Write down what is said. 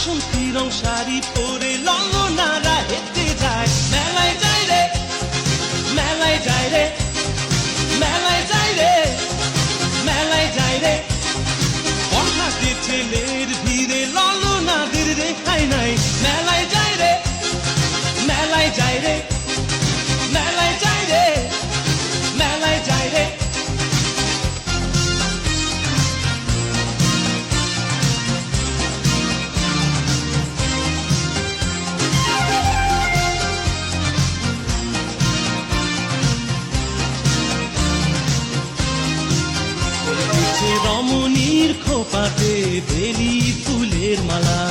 বাসন্তী রং শাড়ি পরে লঙ্গনারা হেঁটে যায় মেলায় যায় রে মেলায় যায় রে মেলায় যায় রে মেলায় যায় রে বড়হাটে ছেলের ভিড়ে ললনাদের রেখাই নাই মেলায় যায় রে মেলায় যায় রে মেলায় যায় রে মেলায় যায় রে রমণীর খোপাতে বেলি ফুলের মালা